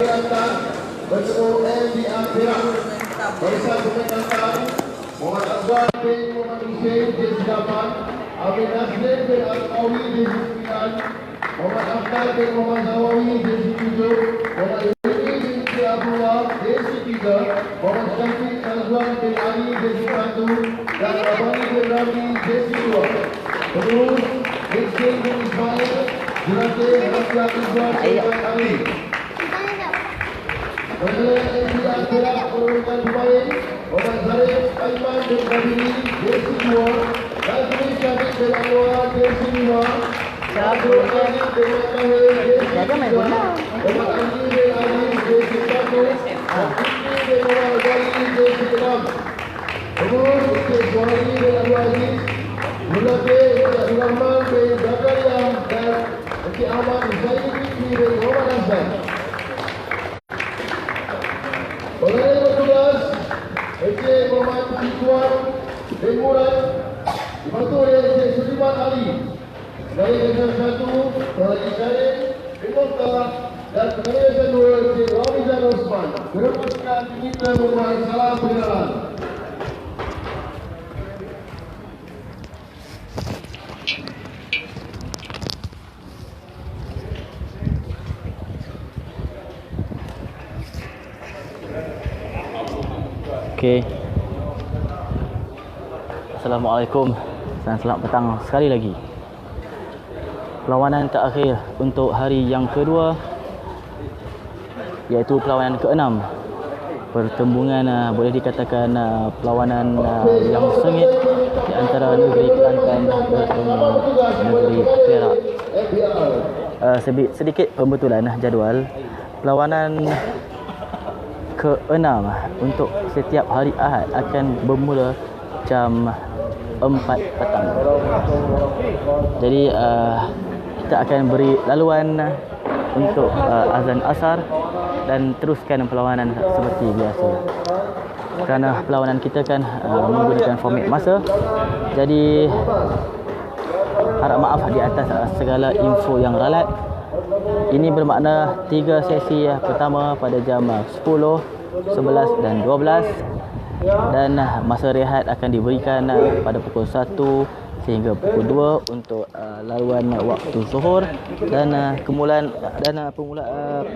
bertemu MBR Perak. Barisan pemain Muhammad Azwan bin Muhammad Hussein J8, Amin Nasrin bin Al-Qawi J9, Muhammad Akhtar bin Muhammad Zawawi J7, Muhammad Yuri bin Abdullah J3, Muhammad Syafiq Azwan bin Ali J1 dan Rabani bin Rami J2. Terus Rizky bin Ismail Juratin Rakyat Azwan bin Ali. Pemilihan MBR Perak menurunkan pemain Muhammad Zarif Aiman bin Kabiri J2, Nazmi Syafiq bin Anwar J5, Syabul Ali bin Mahir J3, Muhammad Ali bin Ali J1, dan Fikri bin Muhammad Ghali J6. Terus Encik Suhaili bin Abdul Aziz, Mulake Encik Rahman bin Zakaria dan Encik Ahmad Zaini Fikri bin Muhammad Hassan. Pengadil bertugas Encik Muhammad Tuan bin Murad dibantu oleh Encik Suliman Ali dari Negara 1 Pengadil Syarif bin Mokhtar dan Pengadil 2 Encik Ramizan Osman. Berhubungan kita membuat salam perkenalan. Okey. Assalamualaikum dan selamat petang sekali lagi. Perlawanan terakhir untuk hari yang kedua, iaitu perlawanan ke-6. Pertembungan boleh dikatakan perlawanan yang sengit di antara negeri Kelantan bertemu negeri Perak. Sedikit pembetulan jadual. Perlawanan ke-6 untuk setiap hari Ahad akan bermula jam 4 petang. Jadi kita akan beri laluan untuk azan asar dan teruskan perlawanan seperti biasa. Kerana perlawanan kita kan menggunakan format masa, jadi harap maaf di atas segala info yang ralat. Ini bermakna 3 sesi pertama pada jam 10, 11 dan 12, dan masa rehat akan diberikan pada pukul 1 sehingga pukul 2 untuk laluan waktu zuhur, dan permulaan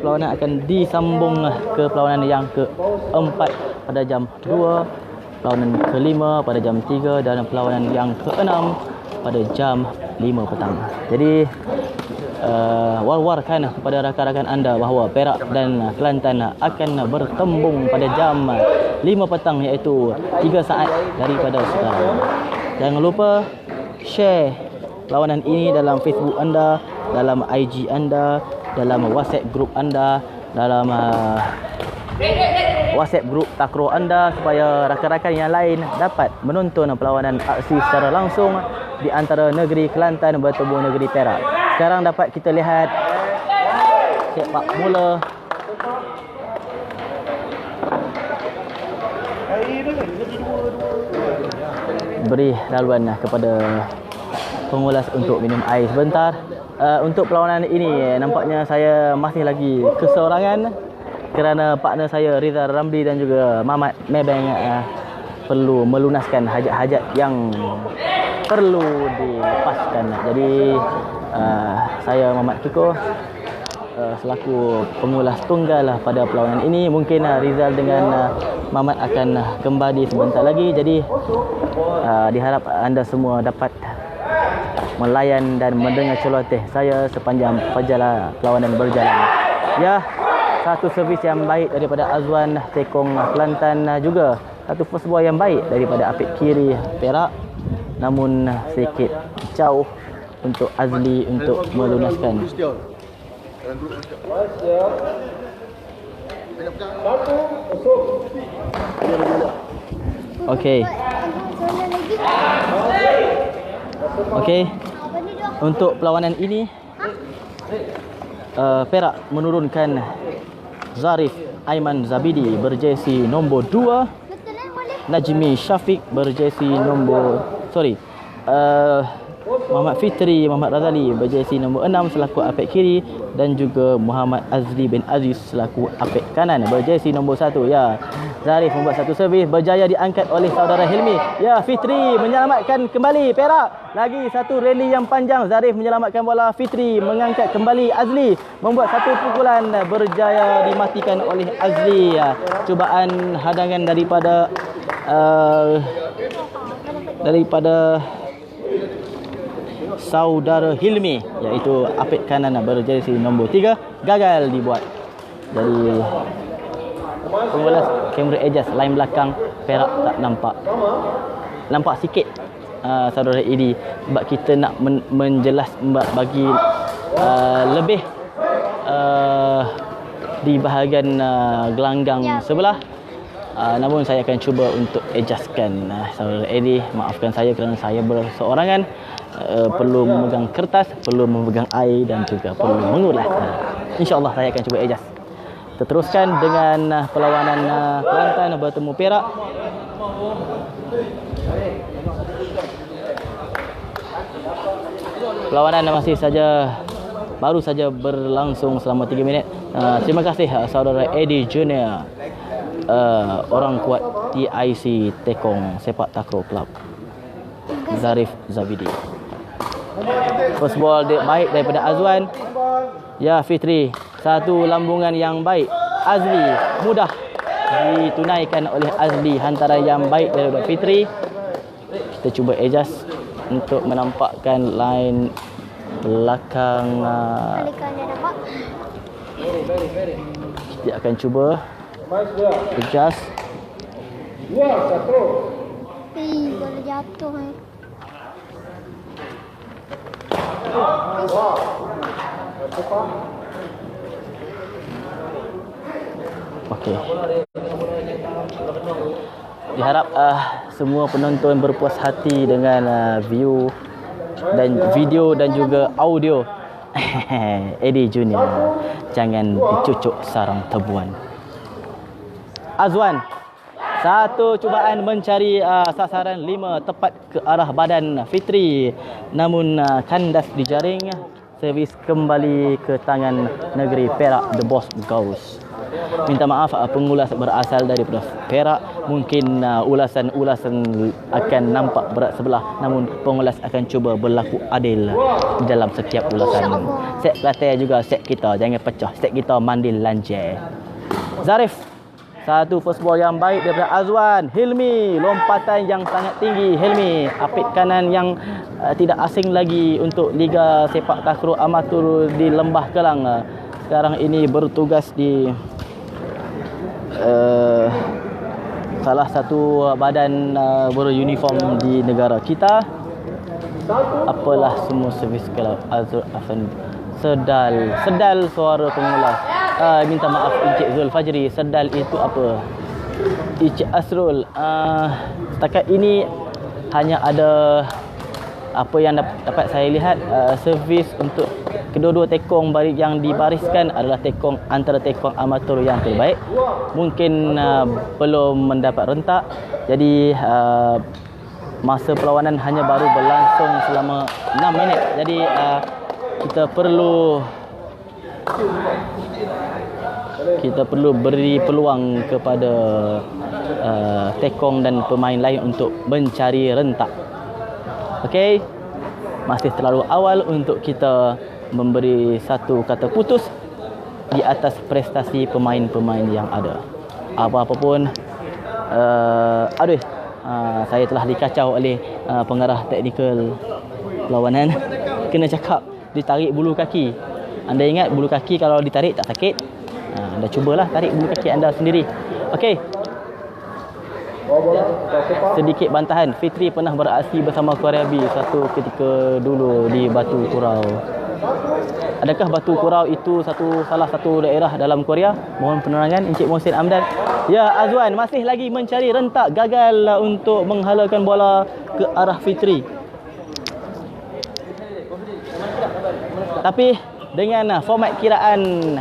perlawanan akan disambung ke perlawanan yang ke-4 pada jam 2, perlawanan ke-5 pada jam 3 dan perlawanan yang ke-6 pada jam 5 petang. Jadi war-warkan kepada rakan-rakan anda bahawa Perak dan Kelantan akan bertembung pada jam 5 petang, iaitu 3 saat daripada sekarang. Jangan lupa share perlawanan ini dalam Facebook anda, dalam IG anda, dalam WhatsApp group anda, dalam WhatsApp group takraw anda, supaya rakan-rakan yang lain dapat menonton perlawanan aksi secara langsung di antara negeri Kelantan bertemu negeri Perak. Sekarang dapat kita lihat sepak bola beri laluan kepada pengulas untuk minum air sebentar. Untuk perlawanan ini nampaknya saya masih lagi keseorangan kerana partner saya Rizal Ramli dan juga Mamat Mebeng perlu melunaskan hajat-hajat yang perlu dilepaskan. Jadi saya Muhammad Kiko selaku pengulas tunggal pada perlawanan ini. Mungkin Rizal dengan Mamat akan kembali sebentar lagi. Jadi diharap anda semua dapat melayan dan mendengar celoteh saya sepanjang perlawanan berjalan. Ya, satu servis yang baik daripada Azwan Tekong Kelantan, juga satu first ball yang baik daripada Apik Kiri Perak. Namun sedikit jauh untuk Azli untuk melunaskan. Okey. Okey. Untuk perlawanan ini Perak menurunkan Zarif Aiman Zabidi berjersey nombor 2, Najmi Syafiq berjersey nombor Muhammad Fitri Muhammad Razali berjersey nombor 6 selaku apek kiri, dan juga Muhammad Azli bin Aziz selaku apek kanan berjersey nombor 1. Ya, Zarif membuat satu servis, berjaya diangkat oleh saudara Hilmi. Ya, Fitri menyelamatkan kembali Perak. Lagi satu rally yang panjang, Zarif menyelamatkan bola, Fitri mengangkat kembali, Azli membuat satu pukulan, berjaya dimatikan oleh Azli. Ya, cubaan hadangan daripada saudara Hilmi, iaitu apek kanan berjersey nombor 3, gagal dibuat. Jadi pengulas kamera adjust line belakang Perak tak nampak sikit saudara Edi, sebab kita nak bagi lebih di bahagian gelanggang sebelah. Namun saya akan cuba untuk adjustkan saudara Edi. Maafkan saya kerana saya berseorangan, perlu memegang kertas, perlu memegang air dan juga perlu mengulas. InsyaAllah saya akan cuba adjust. Kita teruskan dengan perlawanan Kelantan bertemu Perak. Perlawanan baru saja berlangsung selama 3 minit. Terima kasih saudara Edi Junior, orang kuat TIC Tekong Sepak Takraw Club, Zarif Zabidi. First ball baik daripada Azwan. Ya, Fitri, satu lambungan yang baik. Azli mudah ditunaikan oleh Azli, hantaran yang baik daripada Fitri. Kita cuba adjust untuk menampakkan line belakang. Kita akan cuba adjust. Boleh jatuh. Okey. Diharap semua penonton berpuas hati dengan view dan video dan juga audio Edi Junior. Jangan dicucuk sarang tebuan. Azwan, satu cubaan mencari sasaran 5 tepat ke arah badan Fitri, namun kandas dijaring. Servis kembali ke tangan negeri Perak, The Boss Ghost. Minta maaf pengulas berasal daripada Perak. Mungkin ulasan-ulasan akan nampak berat sebelah, namun pengulas akan cuba berlaku adil dalam setiap ulasan. Set Kelantan juga set kita, jangan pecah. Set kita mandil lanjir. Zarif, satu first ball yang baik daripada Azwan. Hilmi, lompatan yang sangat tinggi. Hilmi, apik kanan yang tidak asing lagi untuk Liga Sepak Takraw Amatur di Lembah Kelang. Sekarang ini bertugas di salah satu badan beruniform di negara kita. Apalah semua servis kalau Azrul Afan sedal suara pengulas. Minta maaf Encik Zul Fajri, sedal itu apa? Encik Asrul, setakat ini hanya ada apa yang dapat saya lihat, servis untuk kedua-dua tekong yang dibariskan adalah antara tekong amatur yang terbaik. Mungkin belum mendapat rentak. Jadi masa perlawanan hanya baru berlangsung selama 6 minit. Jadi kita perlu beri peluang kepada tekong dan pemain lain untuk mencari rentak. Okey, masih terlalu awal untuk kita memberi satu kata putus di atas prestasi pemain-pemain yang ada. Apa-apa pun, saya telah dikacau oleh pengarah teknikal perlawanan. Kena cakap ditarik bulu kaki. Anda ingat bulu kaki kalau ditarik tak sakit? Anda cubalah tarik bulu kaki anda sendiri. Okey. Sedikit bantahan, Fitri pernah beraksi bersama Korea B satu ketika dulu di Batu Kurau. Adakah Batu Kurau itu salah satu daerah dalam Korea? Mohon penerangan Encik Mohsin Amdan. Ya, Azwan masih lagi mencari rentak, gagal untuk menghalakan bola ke arah Fitri. Tapi dengan format kiraan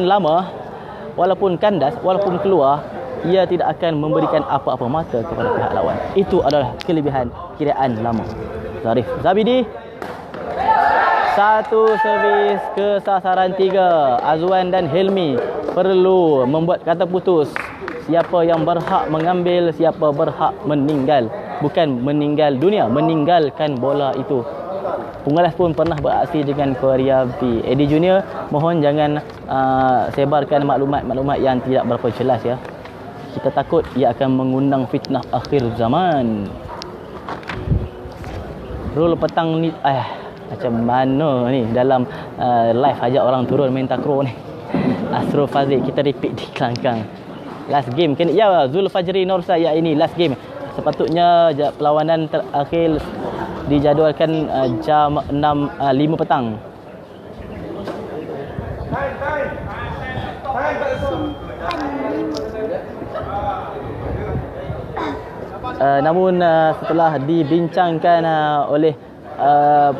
lama, walaupun kandas, walaupun keluar, ia tidak akan memberikan apa-apa mata kepada pihak lawan. Itu adalah kelebihan kiraan lama. Zarif Zabidi. Satu servis ke sasaran 3. Azwan dan Hilmi perlu membuat kata putus. Siapa yang berhak mengambil, siapa berhak meninggal. Bukan meninggal dunia, meninggalkan bola itu. Pengulas pun pernah beraksi dengan Korea B. Eddie Junior, mohon jangan sebarkan maklumat-maklumat yang tidak berapa jelas ya. Kita takut ia akan mengundang fitnah akhir zaman. Rule petang ni macam mana ni dalam live ajak orang turun main takraw ni. Astro Fazil, kita repeat di kelangkang. Last game kan ya, Zul Fajri Norsa, ya ini last game. Sepatutnya perlawanan terakhir dijadualkan jam 5 petang. Namun setelah dibincangkan oleh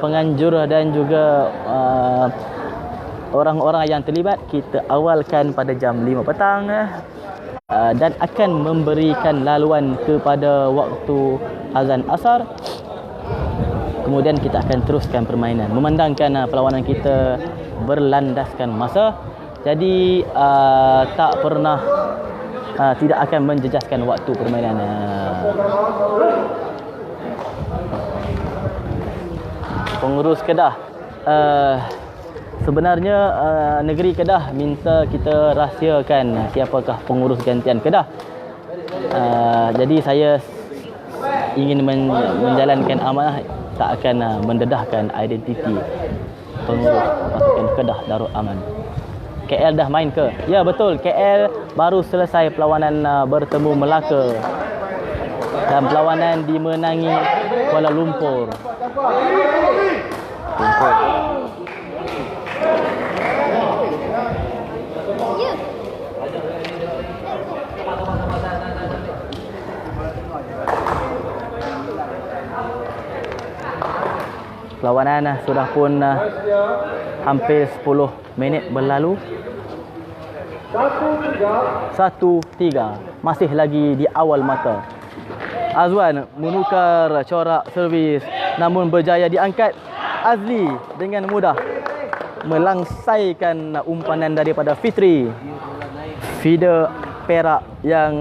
penganjur dan juga orang-orang yang terlibat, kita awalkan pada jam 5 petang dan akan memberikan laluan kepada waktu azan asar. Kemudian kita akan teruskan permainan memandangkan perlawanan kita berlandaskan masa. Jadi tak pernah tidak akan menjejaskan waktu permainan. Pengurus Kedah, sebenarnya negeri Kedah minta kita rahsiakan siapakah pengurus gantian Kedah. Jadi saya ingin menjalankan amanah, tak akan mendedahkan identiti pengurus pasukan Kedah Darul Aman. KL dah main ke? Ya betul, KL baru selesai perlawanan bertemu Melaka dan perlawanan dimenangi Kuala Lumpur. Perlawanan sudah pun hampir 10 minit berlalu. 1-3, masih lagi di awal mata. Azwan menukar corak servis namun berjaya diangkat. Azli dengan mudah melangsaikan umpanan daripada Fitri. Feeder Perak yang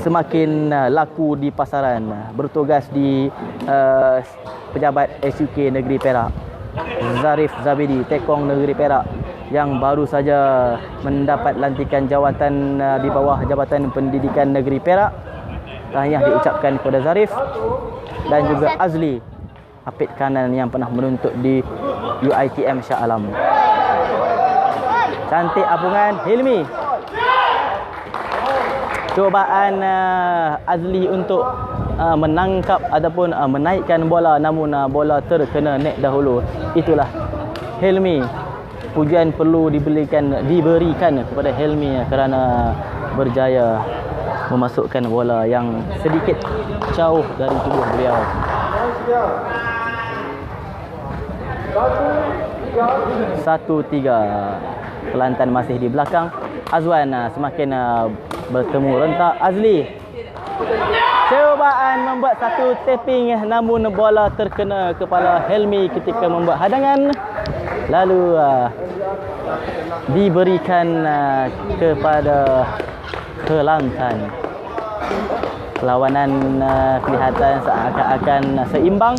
semakin laku di pasaran, bertugas di pejabat SUK Negeri Perak. Zarif Zabidi, Tekong Negeri Perak yang baru saja mendapat lantikan jawatan di bawah Jabatan Pendidikan Negeri Perak. Tahniah diucapkan kepada Zarif dan juga Azli, apit kanan yang pernah menuntut di UiTM Shah Alam. Cantik apungan Hilmi. Cubaan Azli untuk menangkap ataupun menaikkan bola, namun bola terkena net dahulu. Itulah Hilmi. Pujian perlu diberikan kepada Hilmi kerana berjaya memasukkan bola yang sedikit jauh dari tubuh beliau. 1-3. Kelantan masih di belakang. Azwan semakin bertemu rentak. Azli cubaan membuat satu tapping, namun bola terkena kepala Hilmi ketika membuat hadangan, lalu diberikan kepada Kelantan. Perlawanan kelihatan seakan-akan seimbang.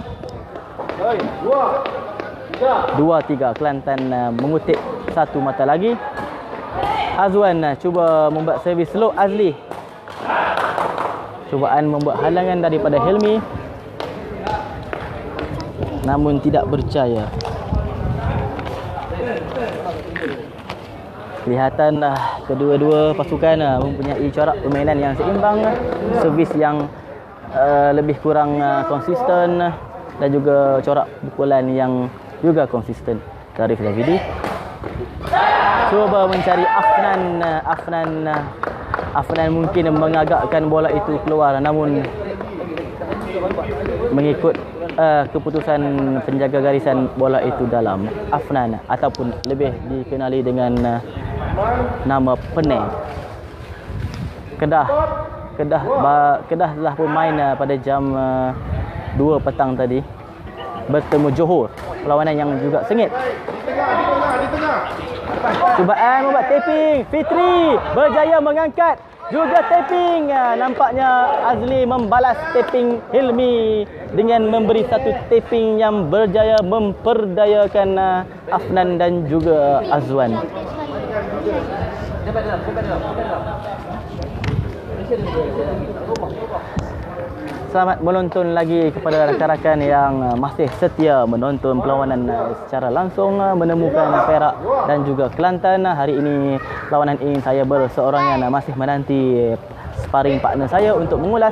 2-3. Kelantan mengutip satu mata lagi. Azwan cuba membuat servis slow. Azli cubaan membuat halangan daripada Hilmi, namun tidak berjaya. Kelihatan kedua-dua pasukan mempunyai corak permainan yang seimbang, servis yang lebih kurang konsisten dan juga corak pukulan yang juga konsisten. Zarif Zabidi cuba mencari Afnan mungkin mengagakkan bola itu keluar, namun mengikut keputusan penjaga garisan, bola itu dalam. Afnan ataupun lebih dikenali dengan nama Peneng. Kedah telah pun main pada jam 2 petang tadi bertemu Johor, perlawanan yang juga sengit. Cubaan membuat tapping, Fitri berjaya mengangkat juga tapping. Nampaknya Azli membalas tapping Hilmi dengan memberi satu tapping yang berjaya memperdayakan Afnan dan juga Azwan. Selamat menonton lagi kepada rakan-rakan yang masih setia menonton perlawanan secara langsung, menemukan Perak dan juga Kelantan. Hari ini perlawanan ini saya berseorangan masih menanti sparring partner saya untuk mengulas.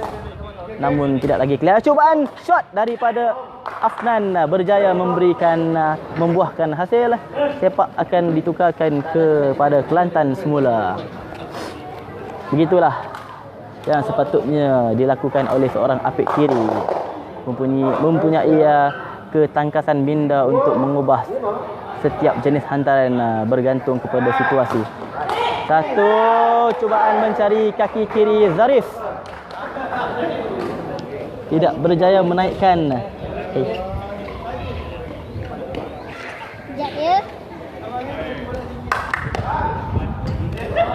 Namun tidak lagi clear. Cubaan shot daripada Afnan berjaya membuahkan hasil. Sepak akan ditukarkan kepada Kelantan semula. Begitulah yang sepatutnya dilakukan oleh seorang apik kiri, mempunyai ketangkasan minda untuk mengubah setiap jenis hantaran bergantung kepada situasi. Satu cubaan mencari kaki kiri Zarif, tidak berjaya menaikkan. Sekejap ya.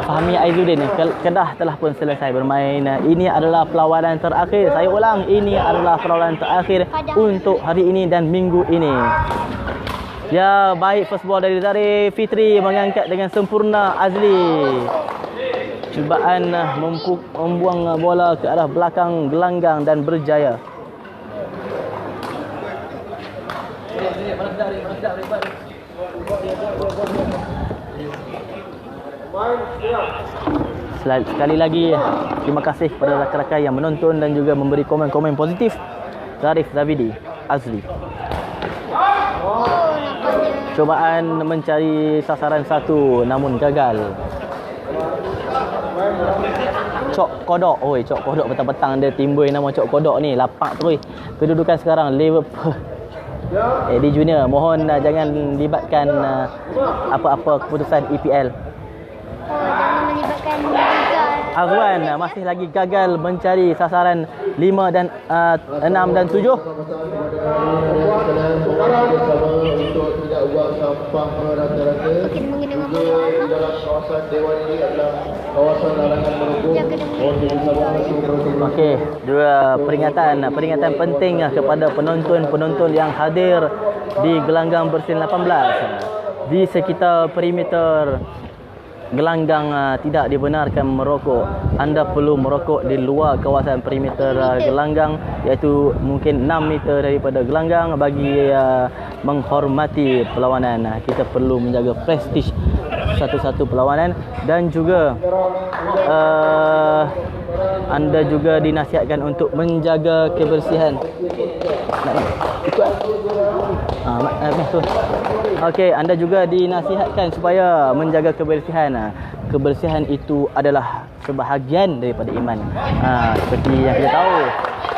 Fahmi Aizuddin, Kedah telah pun selesai bermain. Ini adalah perlawanan terakhir. Saya ulang, ini adalah perlawanan terakhir untuk hari ini dan minggu ini. Ya, baik first ball dari Zarif. Fitri mengangkat dengan sempurna Azli. Cubaan membuang bola ke arah belakang gelanggang dan berjaya. Sekali lagi terima kasih kepada rakan-rakan yang menonton dan juga memberi komen-komen positif. Zarif Zavidi, Azli. Cubaan mencari sasaran satu namun gagal. Cok Kodok. Oi, Cok Kodok petang-petang dia timbul nama Cok Kodok ni. Lapak terus. Kedudukan sekarang Liverpool. Eddie Junior, mohon jangan libatkan apa-apa keputusan EPL. Jangan melibatkan Liga. Azwan masih lagi gagal mencari sasaran 5 dan 6 dan 7. Untuk tidak buang sampah rata-rata. Mungkin mengenai Di dalam kawasan Dewan ini adalah kawasan larangan merokok. Okey, dua peringatan penting kepada penonton-penonton yang hadir di gelanggang Bersin 18. Di sekitar perimeter gelanggang tidak dibenarkan merokok. Anda perlu merokok di luar kawasan perimeter gelanggang, iaitu mungkin 6 meter daripada gelanggang bagi menghormati perlawanan. Kita perlu menjaga prestij satu-satu perlawanan dan juga anda juga dinasihatkan untuk menjaga kebersihan. Okey, anda juga dinasihatkan supaya menjaga kebersihan. Kebersihan itu adalah sebahagian daripada iman. Seperti yang kita tahu,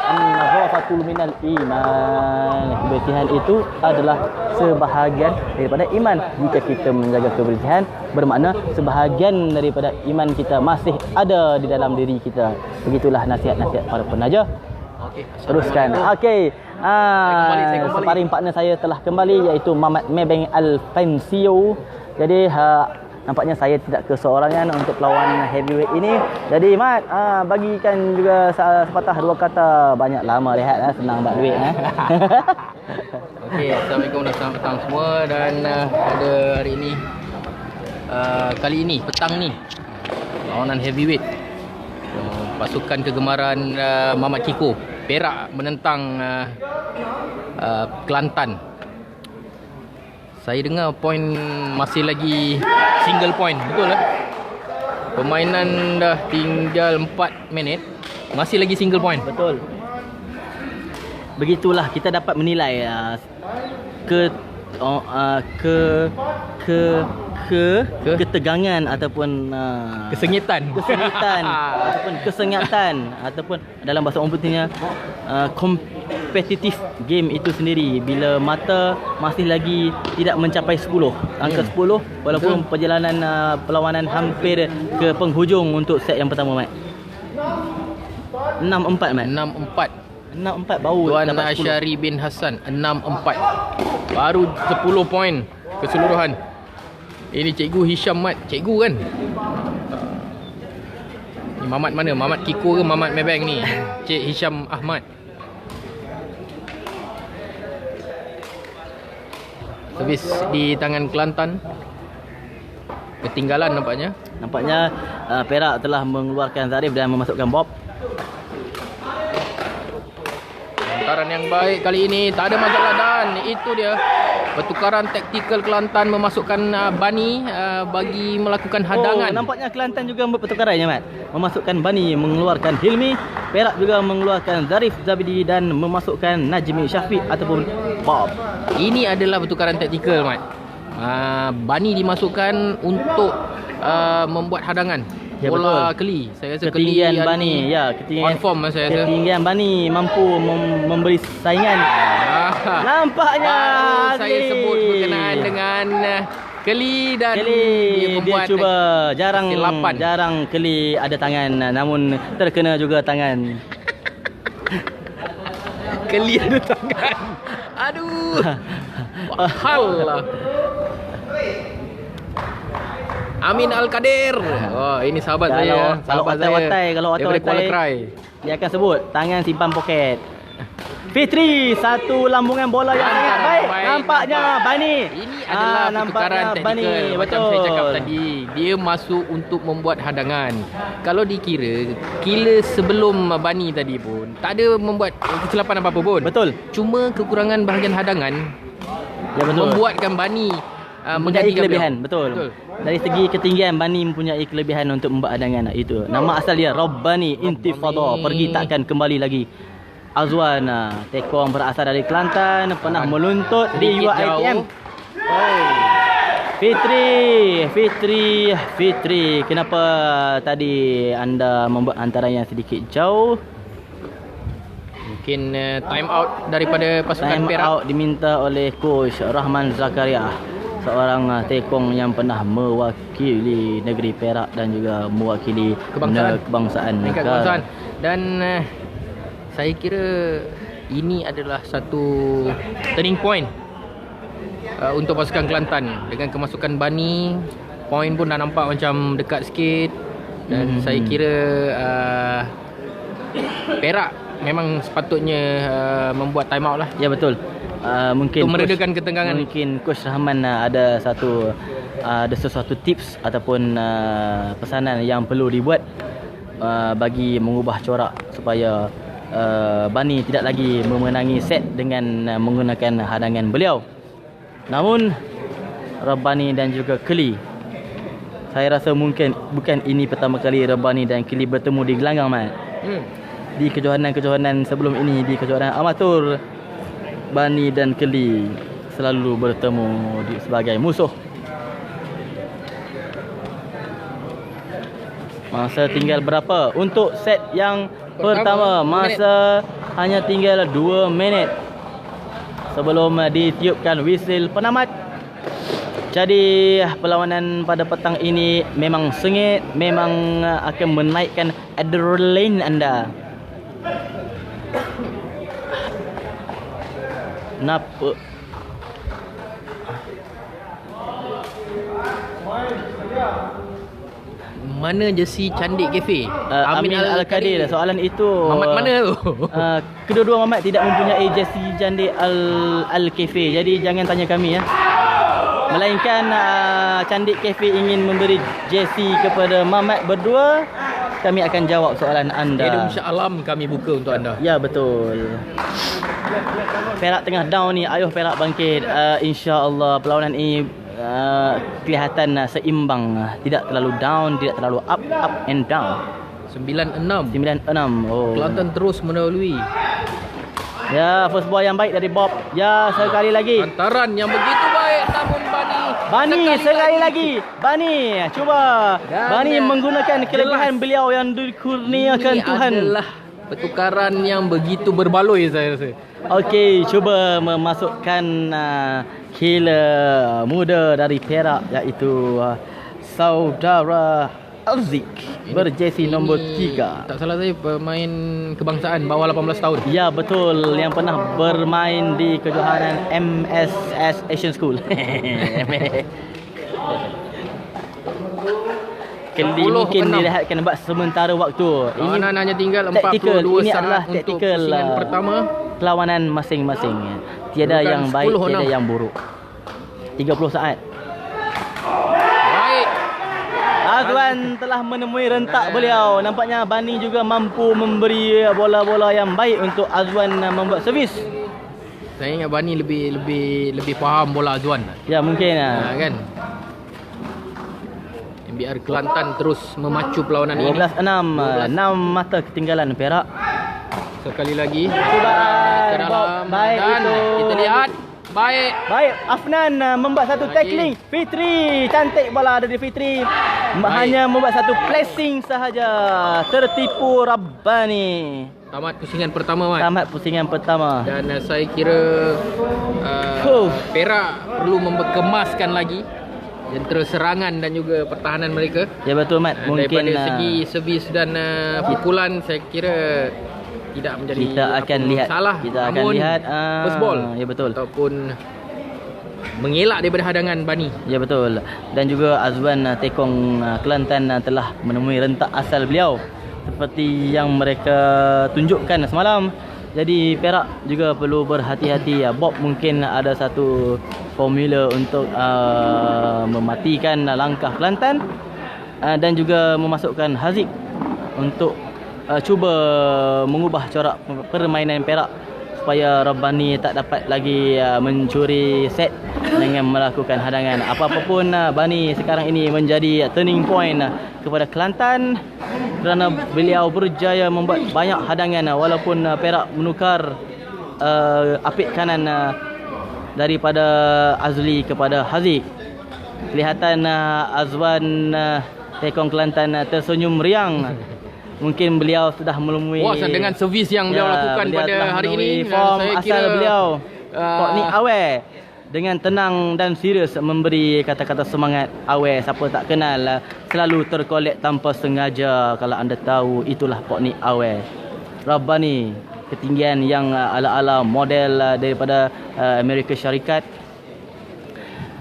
an-nadhafatul minal iman. Kebersihan itu adalah sebahagian daripada iman. Jika kita menjaga kebersihan, bermakna sebahagian daripada iman kita masih ada di dalam diri kita. Begitulah nasihat-nasihat para penaja. Okey, teruskan. Okey. Sparring partner saya telah kembali, iaitu Mamat Mebeng Alfensio. Jadi nampaknya saya tidak keseorangan untuk perlawanan heavyweight ini. Jadi Mat, bagikan juga sepatah dua kata. Banyak lama rehat, senang buat duit. Okey, Assalamualaikum dan selamat petang semua. Dan pada hari ini, kali ini, petang ni, perlawanan heavyweight, pasukan kegemaran Mamat Kiko, Perak menentang Kelantan. Saya dengar poin masih lagi single point, betul lah? Permainan dah tinggal 4 minit, masih lagi single point. Betul. Begitulah kita dapat menilai ketegangan ataupun Kesengitan ataupun kesengatan ataupun dalam bahasa orang putihnya kompetitif game itu sendiri, bila mata masih lagi tidak mencapai 10, angka 10, walaupun perjalanan perlawanan hampir ke penghujung untuk set yang pertama, Mat. 6-4, Mat. 6-4. 6-4 baru Tuan dapat 10. Asyari bin Hassan 6-4. Baru 10 poin keseluruhan. Ini Cikgu Hisham Mat. Cikgu kan? Ni Mamat mana? Mamat Kiko ke Mamat Maybank ni? Cik Hisham Ahmad. Servis di tangan Kelantan. Ketinggalan nampaknya. Nampaknya Perak telah mengeluarkan Zarif dan memasukkan Bob. Pertukaran yang baik kali ini, tak ada masalah, dan itu dia pertukaran taktikal Kelantan memasukkan Bani bagi melakukan hadangan. Nampaknya Kelantan juga membuat pertukaran ya, Mat. Memasukkan Bani, mengeluarkan Hilmi. Perak juga mengeluarkan Zarif Zabidi dan memasukkan Najmi Syafiq ataupun Bob. Ini adalah pertukaran taktikal, Mat. Bani dimasukkan untuk membuat hadangan. Ya, Bola betul. Keli. Saya rasa Ketinggian Keli hari Bani, ni ya, ketinggian. on form saya rasa. Ketinggian Bani mampu memberi saingan. Nampaknya Baru saya Azli. sebut berkenaan dengan Keli dan Keli dia membuat cuba kesilapan. jarang Keli ada tangan, namun terkena juga tangan. Keli ada tangan. Aduh. Hal lah. Amin Al-Qadir. Oh, ini sahabat saya. Kalau Sahabat watai-watai, kalau daripada Kuala watai-watai, Krai. dia akan sebut tangan simpan poket. Fitri, satu lambungan bola yang sangat baik. Nampaknya Bani. Ini adalah pertukaran taktikal. Bani, Macam betul. saya cakap tadi, dia masuk untuk membuat hadangan. Kalau dikira, kila sebelum Bani tadi pun tak ada membuat kesilapan apa-apa pun. Betul. Cuma kekurangan bahagian hadangan Ya, betul. membuatkan Bani mempunyai menggantikan kelebihan, beliau. betul. Dari segi ketinggian Bani mempunyai kelebihan untuk membuat hadangan. Itu nama asal dia Rabbani Intifada, pergi takkan kembali lagi. Azwan tekong berasal dari Kelantan, pernah meluntut di sedikit UiTM. jauh. Oh. Fitri, kenapa tadi anda membuat hantaran yang sedikit jauh? Mungkin time out daripada pasukan Time Perak. out diminta oleh coach Rahman Zakaria, seorang tekong yang pernah mewakili negeri Perak dan juga mewakili kebangsaan Peringkat negara. kebangsaan. Dan saya kira ini adalah satu turning point untuk pasukan Kelantan. Dengan kemasukan Bani, poin pun dah nampak macam dekat sikit. Dan saya kira Perak memang sepatutnya membuat time out lah. Ya, betul. Mungkin Untuk meredakan ketegangan. Mungkin coach Rahman ada sesuatu tips ataupun pesanan yang perlu dibuat bagi mengubah corak supaya Bani tidak lagi memenangi set dengan menggunakan hadangan beliau. Namun Rabbani dan juga Keli, saya rasa mungkin bukan ini pertama kali Rabbani dan Keli bertemu di gelanggang, Mat. Di kejohanan-kejohanan sebelum ini, di kejohanan amatur, Bani dan Keli selalu bertemu sebagai musuh. Masa tinggal berapa untuk set yang pertama? Masa hanya tinggal 2 minit sebelum ditiupkan whistle penamat. Jadi perlawanan pada petang ini memang sengit, memang akan menaikkan adrenalin anda. Napa? Mana jersey candik kafe? Amin Al-Qadir. Soalan itu Mamat mana tu? kedua-dua Mamat tidak mempunyai jersey candik Al-Cafe. Jadi jangan tanya kami ya. Melainkan Candik Cafe ingin memberi jersey kepada Mamat berdua, kami akan jawab soalan anda. Edum Shah Alam kami buka untuk anda. Ya, betul. Perak tengah down ni, ayuh Perak bangkit. InsyaAllah perlawanan ini kelihatan seimbang, tidak terlalu down, tidak terlalu up and down. 9-6. 9-6. Oh. Kelantan terus mendahului. Ya, first ball yang baik dari Bob. Ya, sekali lagi. Hantaran yang begitu baik, namun Bani sekali lagi. Bani cuba. Dan Bani menggunakan kelebihan beliau yang dikurniakan ini Tuhan. adalah pertukaran yang begitu berbaloi saya rasa. Okey, cuba memasukkan killer muda dari Perak, iaitu saudara Azik berjersey nombor 3. Tak salah saya pemain kebangsaan bawah 18 tahun. Ya betul, yang pernah bermain di kejohanan MSS Asian School. Kali mungkin dilihatkan buat sementara waktu. Ini hanya tinggal 42 ini saat adalah untuk taktikal pusingan pertama. Perlawanan masing-masing. Tiada Bukan yang baik, 10-6. tiada yang buruk. 30 saat. Baik. Azwan telah menemui rentak beliau. Nampaknya Bani juga mampu memberi bola-bola yang baik untuk Azwan membuat servis. Saya ingat Bani lebih faham bola Azwan. Ya mungkin Kan? MBR Kelantan terus memacu perlawanan ini. 12-6. 6 mata ketinggalan Perak. Sekali lagi Cubaan. ke dalam Baik dan itu. kita lihat baik. Baik, Afnan membuat satu Lagi. tackling. Fitri, cantik bola dari Fitri. Hanya membuat satu placing sahaja. Tertipu Rabbani. Tamat pusingan pertama, Mat. Tamat pusingan pertama. Dan saya kira Perak perlu kemaskan lagi jentera serangan dan juga pertahanan mereka. Ya betul Mat. Mungkin Daripada segi servis dan pukulan, saya kira tidak menjadi kita akan lihat salah. kita akan Namun, lihat first ball. Ya betul. Ataupun mengelak daripada hadangan Bani. Ya betul. Dan juga Azwan Tekong Kelantan telah menemui rentak asal beliau seperti yang mereka tunjukkan semalam. Jadi Perak juga perlu berhati-hati. Bob mungkin ada satu formula untuk mematikan langkah Kelantan dan juga memasukkan Haziq untuk cuba mengubah corak permainan Perak supaya Rabbani tak dapat lagi mencuri set dengan melakukan hadangan. Apa-apa pun Bani sekarang ini menjadi turning point kepada Kelantan kerana beliau berjaya membuat banyak hadangan walaupun Perak menukar apik kanan daripada Azli kepada Haziq. Kelihatan Azwan Tekong Kelantan tersenyum riang. Mungkin beliau sudah menemui Puas dengan servis yang beliau lakukan beliau pada telah hari menemui ini. Form Saya asal kira beliau Pok Ni Aware dengan tenang dan serius memberi kata-kata semangat. Aware siapa tak kenal selalu terkolek tanpa sengaja. Kalau anda tahu, itulah Pok Ni Aware. Rabbani, ketinggian yang ala-ala model daripada Amerika Syarikat,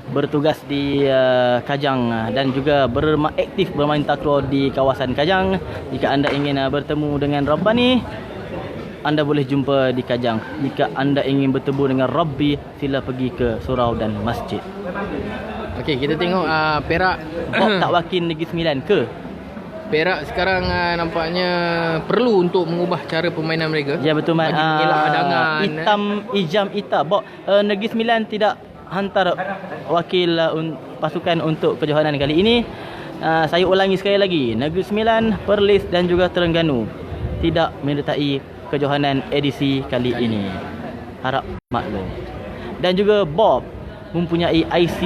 bertugas di Kajang dan juga aktif bermain takraw di kawasan Kajang. Jika anda ingin bertemu dengan Rabbani, anda boleh jumpa di Kajang. Jika anda ingin bertemu dengan Rabbi, sila pergi ke surau dan masjid. Okey, kita tengok Perak. Bob tak wakil Negeri Sembilan ke? Perak sekarang nampaknya perlu untuk mengubah cara permainan mereka. Ya betul Mat. Bagi mengelak hadangan. Ijam Ita. Bob Negeri Sembilan tidak hantar wakil pasukan untuk kejohanan kali ini. Saya ulangi sekali lagi, Negeri Sembilan, Perlis dan juga Terengganu tidak menyertai kejohanan edisi kali ini. Harap maklum. Dan juga Bob mempunyai IC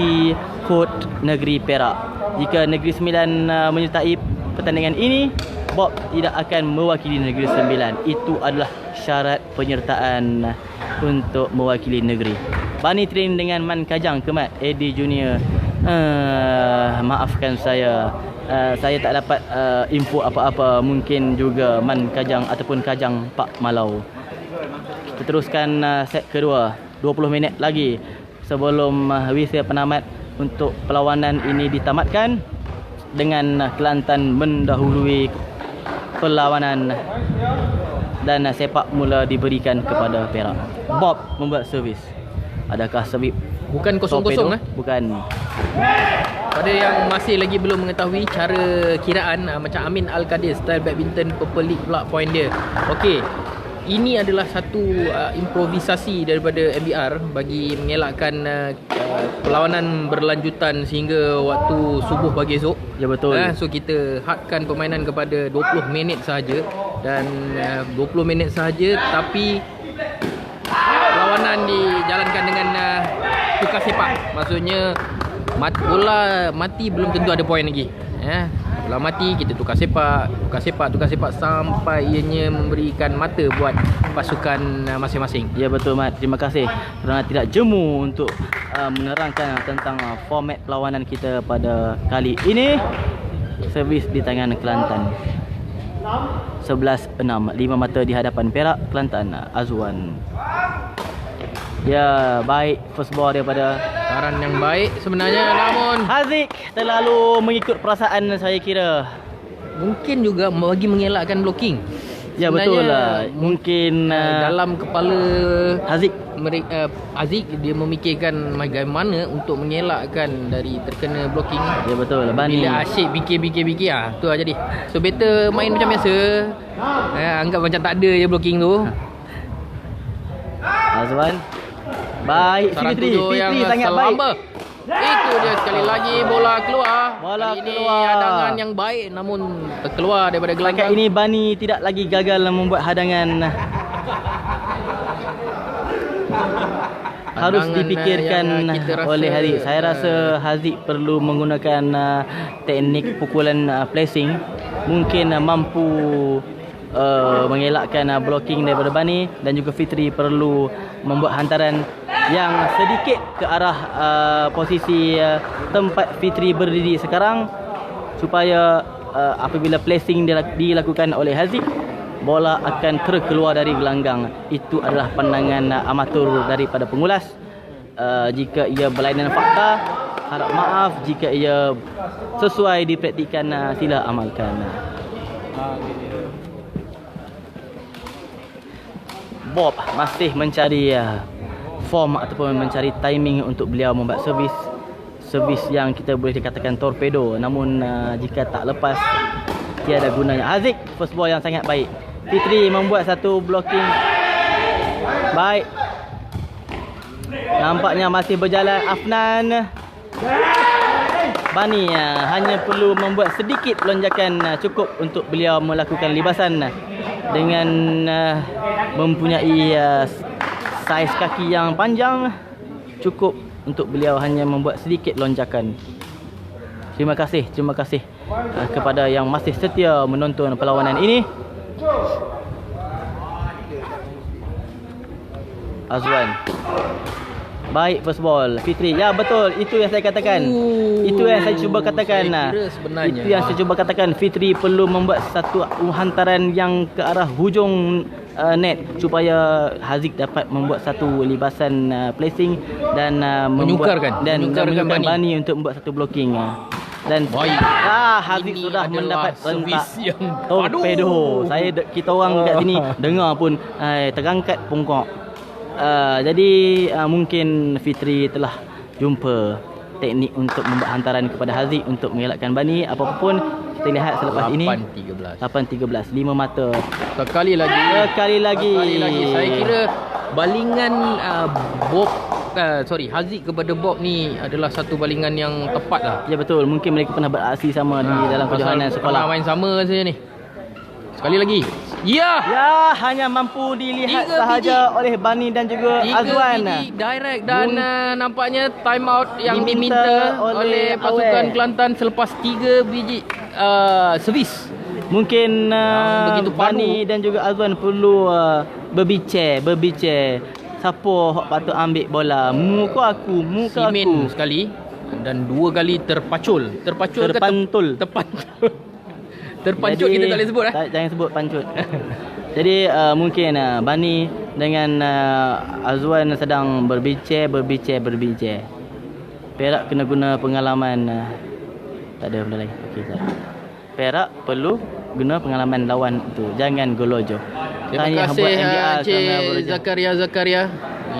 kod Negeri Perak. Jika Negeri Sembilan menyertai pertandingan ini, Bob tidak akan mewakili Negeri Sembilan. Itu adalah syarat penyertaan untuk mewakili negeri. Bani train dengan Man Kajang ke Mat? AD Junior. Maafkan saya. Saya tak dapat info apa-apa. Mungkin juga Man Kajang ataupun Kajang Pak Malau. Kita teruskan set kedua. 20 minit lagi sebelum whistle penamat untuk perlawanan ini ditamatkan dengan Kelantan mendahului perlawanan dan sepak mula diberikan kepada Perak. Bob membuat servis. Adakah servis Bukan kosong-kosong Bukan. Pada yang masih lagi belum mengetahui cara kiraan, macam Amin Al-Qadir style badminton Purple League pula point dia. Okey, ini adalah satu improvisasi daripada MBR bagi mengelakkan perlawanan berlanjutan sehingga waktu subuh pagi esok. Ya betul. So kita hadkan permainan kepada 20 minit sahaja dan 20 minit sahaja, tapi perlawanan dijalankan dengan tukar sepak. Maksudnya bola mati belum tentu ada poin lagi. Bola mati kita tukar sepak sampai ianya memberikan mata buat pasukan masing-masing. Ya betul Mat. Terima kasih kerana tidak jemu untuk menerangkan tentang format perlawanan kita pada kali ini. servis di tangan Kelantan. 11-6, 5 mata di hadapan Perak, Kelantan, Azwan. Ya, baik first ball daripada Saran yang baik sebenarnya, namun Haziq terlalu mengikut perasaan saya kira. mungkin juga bagi mengelakkan blocking. Ya, betul lah. Mungkin Dalam kepala Haziq Aziz, dia memikirkan bagaimana untuk mengelakkan dari terkena blocking. ya betul lah. Bani Bila asyik fikir tu lah jadi. So better main macam biasa. Anggap macam tak ada je blocking tu. Azwan. Baik, Saran Fitri. tujuh yang Fitri sangat baik. selamba. Itu dia sekali lagi bola keluar. Bola Kali ini keluar. hadangan yang baik namun terkeluar daripada Setakat gelanggang. ini Bani tidak lagi gagal membuat hadangan. Harus Hadangan dipikirkan yang kita rasa, oleh Haziq. Saya rasa Haziq perlu menggunakan teknik pukulan placing. Mungkin mampu mengelakkan blocking daripada Bani, dan juga Fitri perlu membuat hantaran yang sedikit ke arah posisi tempat Fitri berdiri sekarang, supaya apabila placing dilakukan oleh Haziq, bola akan terkeluar dari gelanggang. Itu adalah pandangan amatur daripada pengulas. Jika ia berlainan fakta, harap maaf. Jika ia sesuai dipraktikkan, sila amalkan. Bob masih mencari form ataupun mencari timing untuk beliau membuat servis yang kita boleh dikatakan torpedo. Namun jika tak lepas, tiada gunanya. Haziq first ball yang sangat baik. Fitri membuat satu blocking baik. Nampaknya masih berjalan. Afnan. Bani hanya perlu membuat sedikit lonjakan, cukup untuk beliau melakukan libasan dengan mempunyai saiz kaki yang panjang. Cukup untuk beliau hanya membuat sedikit lonjakan. Terima kasih kepada yang masih setia menonton perlawanan ini. Azwan. Baik first ball Fitri. Ya betul, itu yang saya katakan. Itu yang saya cuba katakan. Saya kira sebenarnya Itu yang saya cuba katakan. Fitri perlu membuat satu hantaran yang ke arah hujung net, supaya Haziq dapat membuat satu libasan placing dan Menyukarkan Bani untuk membuat satu blocking. Dan Baik. Haziq Ini sudah adalah mendapat servis rentak yang torpedo. Kita orang kat sini dengar pun terangkat pungkok. Jadi mungkin Fitri telah jumpa teknik untuk membuat hantaran kepada Haziq untuk mengelakkan Bani. Apapun kita lihat selepas ini 8-13, 5 mata. Sekali lagi saya kira balingan Haziq kepada Bob ni adalah satu balingan yang tepat lah. Ya betul, mungkin mereka pernah beraksi sama di dalam kejohanan sekolah. Main sama saja ni. Sekali lagi. Ya, hanya mampu dilihat 3 sahaja oleh Bani dan juga 3 Azwan. biji direct dan nampaknya time out yang Diminta diminta oleh oleh pasukan Awal. Kelantan selepas 3 biji servis. Mungkin begitu padu. Bani dan juga Azwan perlu berbicara. Siapa hak patut ambil bola? Muka aku. Simen sekali dan 2 kali terpantul. Terpancut kita tak boleh sebut Jangan sebut pancut. Jadi mungkin Bani dengan Azwan sedang berbicara. Perak kena guna pengalaman. Tak ada benda lain. Okey, tak. Perak perlu guna pengalaman lawan itu. Jangan golojo. Terima kasih Zakaria.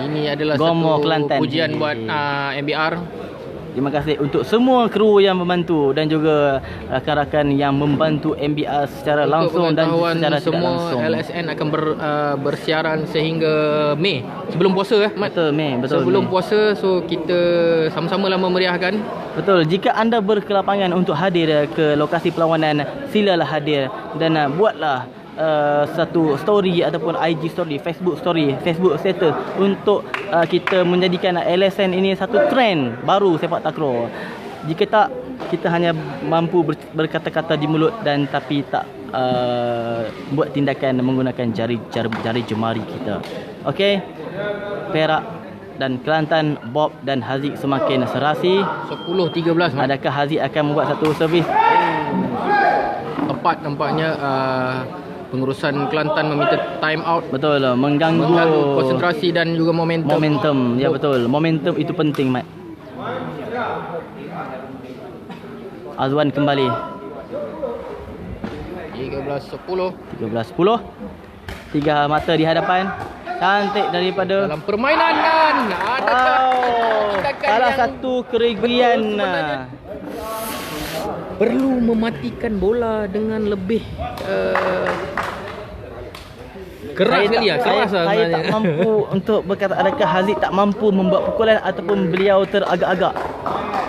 Ini adalah Gomo satu Kelantan. pujian buat MBR. Terima kasih untuk semua kru yang membantu dan juga rakan-rakan yang membantu MBR secara langsung dan secara tidak semua langsung. LSN akan bersiaran sehingga Mei sebelum puasa Mat. Betul. Sebelum puasa, so kita sama-sama lah memeriahkan. Betul. Jika anda berkelapangan untuk hadir ke lokasi perlawanan, silalah hadir dan buatlah satu story ataupun IG story, Facebook status untuk kita menjadikan LSN ini satu trend baru sepak takraw. Jika tak, kita hanya mampu berkata-kata di mulut dan tapi tak buat tindakan menggunakan jari jemari kita. Okey. Perak dan Kelantan, Bob dan Haziq semakin serasi. 10-13. Adakah Haziq akan membuat satu servis? tepat nampaknya pengurusan Kelantan meminta time out, Betul, mengganggu konsentrasi dan juga momentum. momentum. Ya betul, momentum itu penting, Mat. Azwan kembali. 13-10 13-10. 3 mata di hadapan. Cantik daripada dalam permainan kan. Adakah tindakan salah yang satu kerugian. sebenarnya? Perlu mematikan bola dengan lebih keras sekali ya, keras saya sebenarnya. tak mampu untuk berkata adakah Haziq tak mampu membuat pukulan ataupun beliau teragak-agak.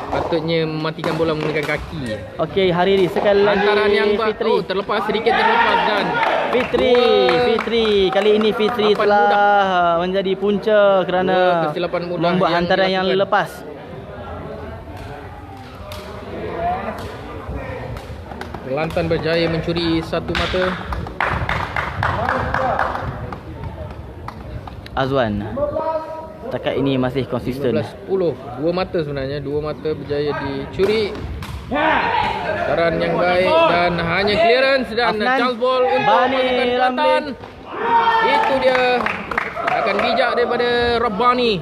Patutnya mematikan bola menggunakan kaki. Okey, Hariri sekali lagi. Hantaran yang Fitri. terlepas, sedikit terlepas dan Fitri kali ini Fitri Lapan telah menjadi punca kerana kesilapan mudah membuat yang hantaran yang dilakukan. lepas. Kelantan berjaya mencuri satu mata. Azwan takat ini masih konsisten. 15-10. Dua mata sebenarnya, dua mata berjaya dicuri. Hantaran yang baik dan hanya clearance dan Afnan, chance ball untuk Bani pasukan Kelantan. Itu dia akan bijak daripada Rabbani.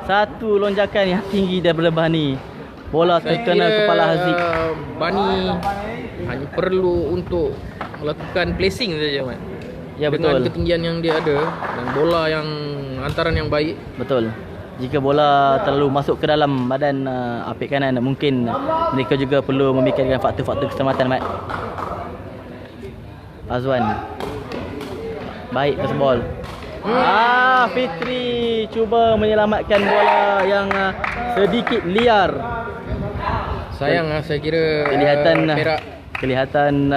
Satu lonjakan yang tinggi daripada Bani. Bola Saya terkena kira, kepala Haziq. Bani hanya perlu untuk melakukan placing saja, Mat. Ya Dengan betul. ketinggian yang dia ada dan bola yang hantaran yang baik. Betul. Jika bola terlalu masuk ke dalam badan apik kanan, mungkin mereka juga perlu memikirkan faktor-faktor keselamatan, Mat. Azwan. Baik pass ball. Fitri cuba menyelamatkan bola yang sedikit liar. Sayang saya kira Perak kelihatan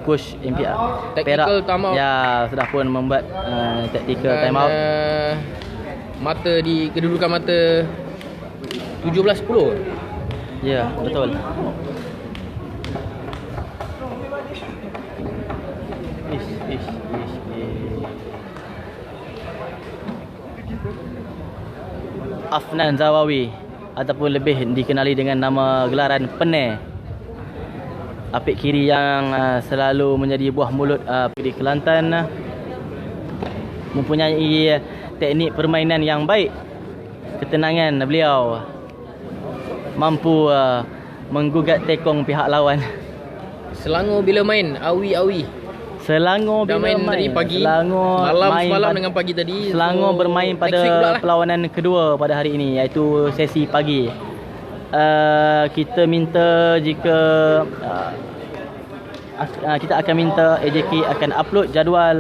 coach MPR Tactical time out. ya sudah pun membuat tactical time out. Mata di kedudukan mata 17-10. Ya, betul. Ish. Afnan Zawawi ataupun lebih dikenali dengan nama gelaran Peneh. Apik kiri yang selalu menjadi buah mulut di Kelantan. Mempunyai teknik permainan yang baik. Ketenangan beliau mampu menggugat tekong pihak lawan. Selangor bila main awi-awi. Selangor Dah bila main dari pagi, malam semalam dengan pagi tadi. Selangor So, bermain next week pula pada lah. perlawanan kedua pada hari ini, iaitu sesi pagi. Kita minta jika kita akan minta AJK akan upload jadual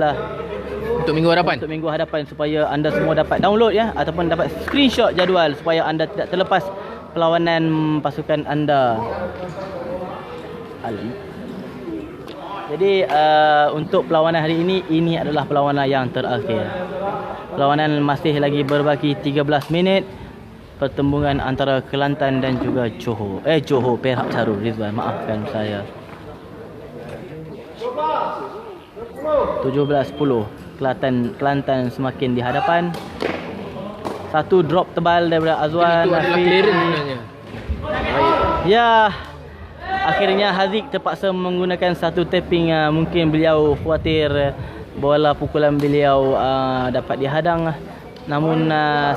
Untuk minggu hadapan supaya anda semua dapat download ya, ataupun dapat screenshot jadual supaya anda tidak terlepas perlawanan pasukan anda. Jadi untuk perlawanan hari ini adalah perlawanan yang terakhir. Perlawanan masih lagi berbaki 13 minit. Pertembungan antara Kelantan dan juga Johor Perak Caru, Rizwan, maafkan saya. 17-10. Kelantan semakin di hadapan. Satu drop tebal daripada Azwan. Itu adalah clearance sebenarnya. Ya, akhirnya Haziq terpaksa menggunakan satu tapping. Mungkin beliau khawatir bola pukulan beliau dapat dihadang. Namun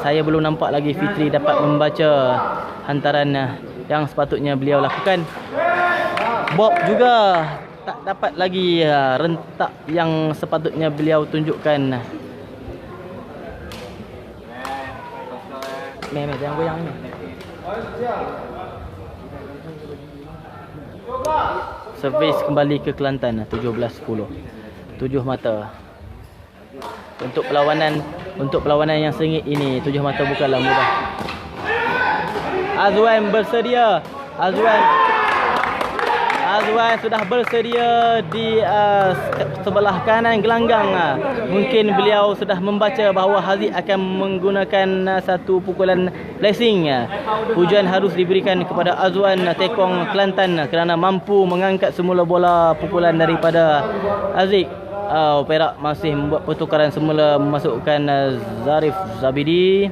saya belum nampak lagi Fitri dapat membaca hantaran yang sepatutnya beliau lakukan. Bob juga tak dapat lagi rentak yang sepatutnya beliau tunjukkan. Meh, jangan goyang ni. Servis kembali ke Kelantan 17-10. 7 mata. Untuk perlawanan yang sengit ini, 7 mata bukanlah mudah. Azwan bersedia. Azwan sudah bersedia di sebelah kanan gelanggang. Mungkin beliau sudah membaca bahawa Haziq akan menggunakan satu pukulan blessing. Pujian harus diberikan kepada Azwan tekong Kelantan kerana mampu mengangkat semula bola pukulan daripada Haziq. Perak masih membuat pertukaran semula, memasukkan Zarif Zabidi.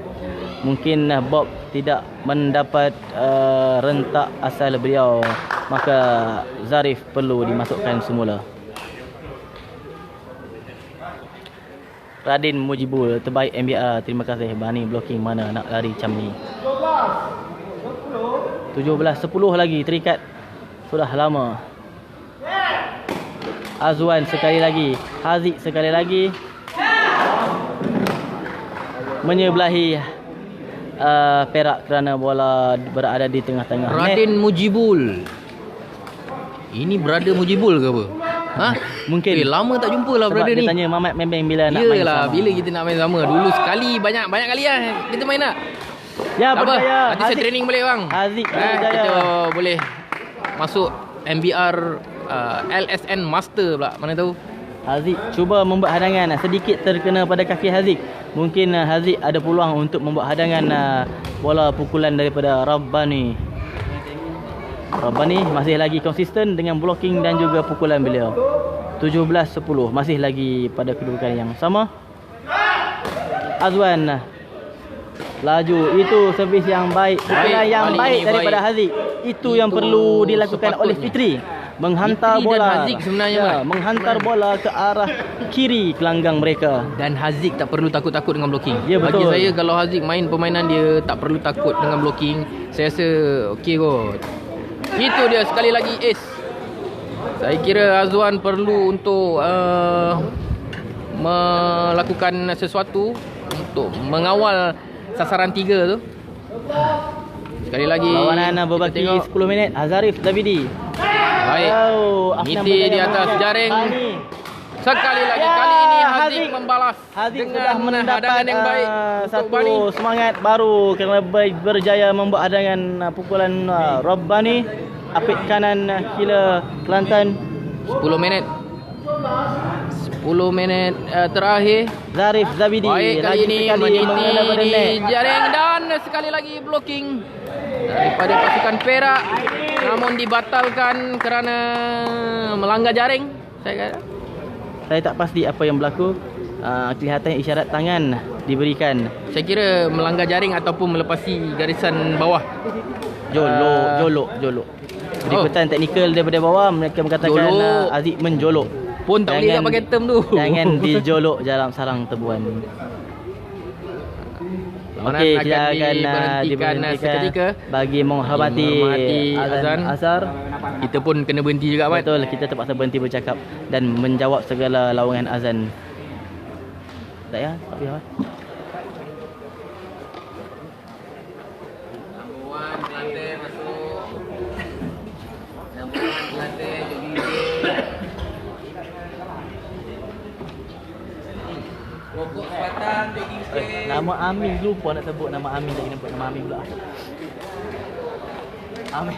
Mungkin Bob tidak mendapat rentak asal beliau, maka Zarif perlu dimasukkan semula. Radin Mujibul, terbaik MBR. Terima kasih. Bani blocking mana nak lari macam ni. 17-10 lagi terikat. Sudah lama. Azwan sekali lagi. Haziq sekali lagi. Menyebelahi Perak kerana bola berada di tengah-tengah net. Radin Mujibul. Ini brother Mujibul ke apa? Ha? Mungkin. Lama tak jumpa lah Sebab brother dia ni. tanya Mamat Membeng bila nak main Yelah, sama. bila kita nak main sama. Dulu sekali, banyak kali lah kita main nak. Ya, Tak apa, berjaya. nanti saya training balik bang. Haziq berjaya. Kita boleh masuk MBR LSN Master pula. Mana tahu. Haziq cuba membuat hadangan, sedikit terkena pada kaki Haziq. Mungkin Haziq ada peluang untuk membuat hadangan bola pukulan daripada Rabbani. Rabbani masih lagi konsisten dengan blocking dan juga pukulan beliau. 17-10, masih lagi pada kedudukan yang sama. Azwan laju, itu servis yang baik, pukulan yang kali baik ini daripada baik. Haziq. Itu yang perlu dilakukan oleh sepatutnya. Fitri. Menghantar Fitri dan bola. Haziq sebenarnya, ya, Mat. menghantar bola ke arah kiri gelanggang mereka. Dan Haziq tak perlu takut-takut dengan blocking. Ya, Bagi betul. saya kalau Haziq main permainan dia tak perlu takut dengan blocking, saya rasa okey kot. Itu dia sekali lagi ace. Saya kira Azwan perlu untuk melakukan sesuatu untuk mengawal sasaran 3 tu. Sekali lagi Lawanan kita berbaki tengok. 10 minit. Azarif Zabidi. Baik. Afnan Niti berjaya di atas menangkap. jaring. Bani. Sekali lagi, Ya, kali ini Haziq Haziq. membalas Haziq sudah dengan mendapat hadangan yang baik untuk satu Bani. semangat baru kerana berjaya membuat hadangan pukulan Rabbani. Apit kanan Kila Kelantan. 10 minit. 10 minit terakhir. Zarif Zabidi. Baik kali lagi ini sekali meniti mengenai pada di net. jaring dan sekali lagi blocking daripada pasukan Perak, namun dibatalkan kerana melanggar jaring. Saya tak pasti apa yang berlaku. Kelihatan isyarat tangan diberikan. Saya kira melanggar jaring ataupun melepasi garisan bawah. Jolok. Berikutan teknikal daripada bawah, mereka mengatakan Jolok. Haziq menjolok. Pun tak boleh nak pakai term tu. Jangan dijolok dalam sarang tebuan. Lawanan Okey, akan kita akan diberhentikan seketika bagi menghormati azan. Azhar. Kita pun kena berhenti juga, Mat. Betul, kita terpaksa berhenti bercakap dan menjawab segala lawangan azan. Tak ya? Tak payah. Nama Amin, lupa nak sebut nama Amin, tak kena sebut nama Amin pula. Amin.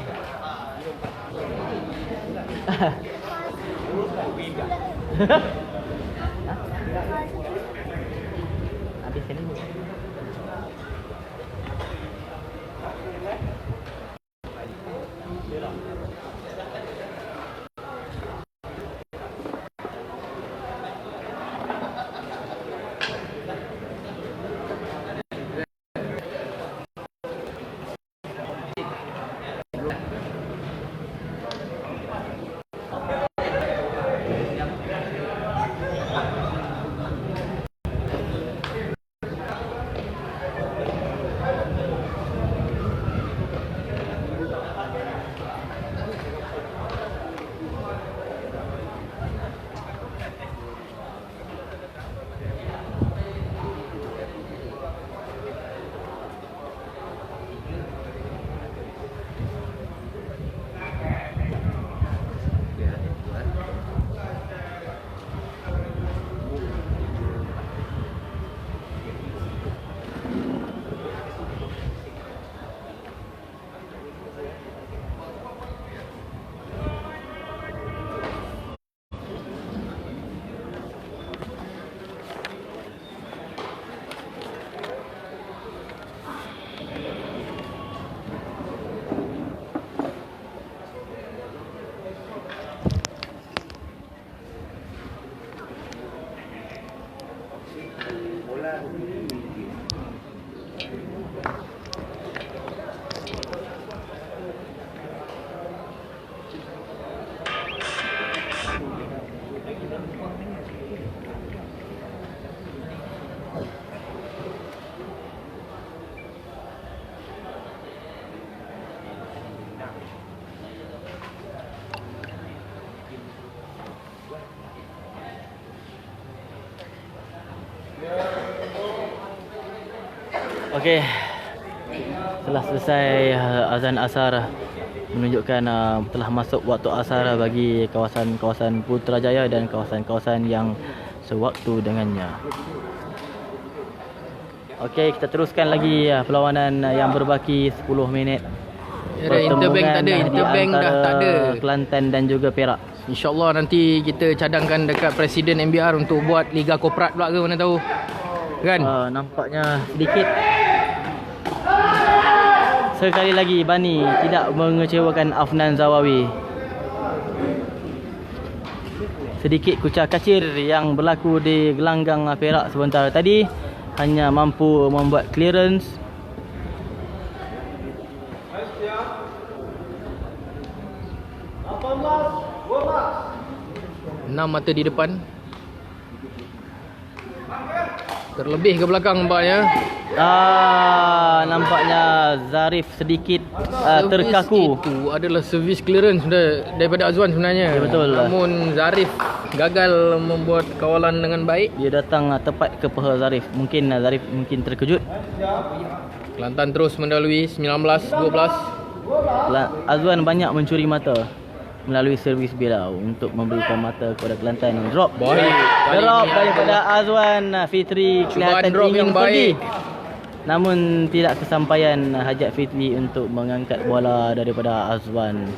Habis ni. Okey. Telah selesai azan asar menunjukkan telah masuk waktu asar bagi kawasan-kawasan Putrajaya dan kawasan-kawasan yang sewaktu dengannya. Okey, kita teruskan lagi perlawanan yang berbaki 10 minit. Interbank tak ada, interbank dah tak ada. Kelantan dan juga Perak. InsyaAllah nanti kita cadangkan dekat Presiden MBR untuk buat Liga Korporat pula ke, mana tahu. Kan? Nampaknya sedikit. Sekali lagi Bani tidak mengecewakan Afnan Zawawi. Sedikit kucak kacir yang berlaku di gelanggang Perak sebentar tadi, hanya mampu membuat clearance. Enam mata di depan. Terlebih ke belakang nampaknya. Nampaknya Zarif sedikit terkaku. Itu adalah servis clearance daripada Azwan sebenarnya. Ya, betul. Namun Zarif gagal membuat kawalan dengan baik. Dia datang tepat ke paha Zarif. Zarif mungkin terkejut. Kelantan terus mendalui 19-12. Azwan banyak mencuri mata melalui servis Belau untuk memberikan mata kepada Kelantan. Drop. Baik. Drop daripada Azwan. Fitri kelihatan drop ingin yang pergi. baik. Namun tidak kesampaian hajat Fitri untuk mengangkat bola daripada Azwan.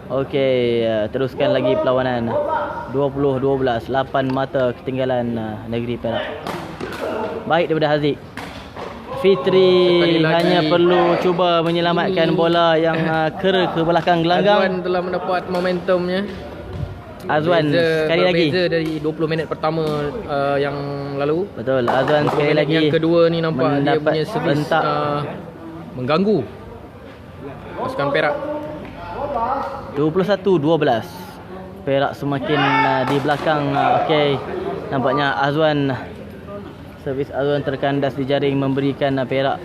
Okey, teruskan lagi perlawanan. 20-12, 8 mata ketinggalan negeri Perak. Baik daripada Haziq. Fitri hanya perlu cuba menyelamatkan bola yang kera ke belakang gelanggang. Azwan telah mendapat momentumnya. Azwan sekali lagi. Berbeza dari 20 minit pertama yang lalu. Betul, Azwan sekali lagi. Yang kedua ni nampak dia punya servis mengganggu pasukan Perak. 21-12. Perak semakin di belakang. Okey, nampaknya Azwan, servis Azwan terkandas di jaring, memberikan Perak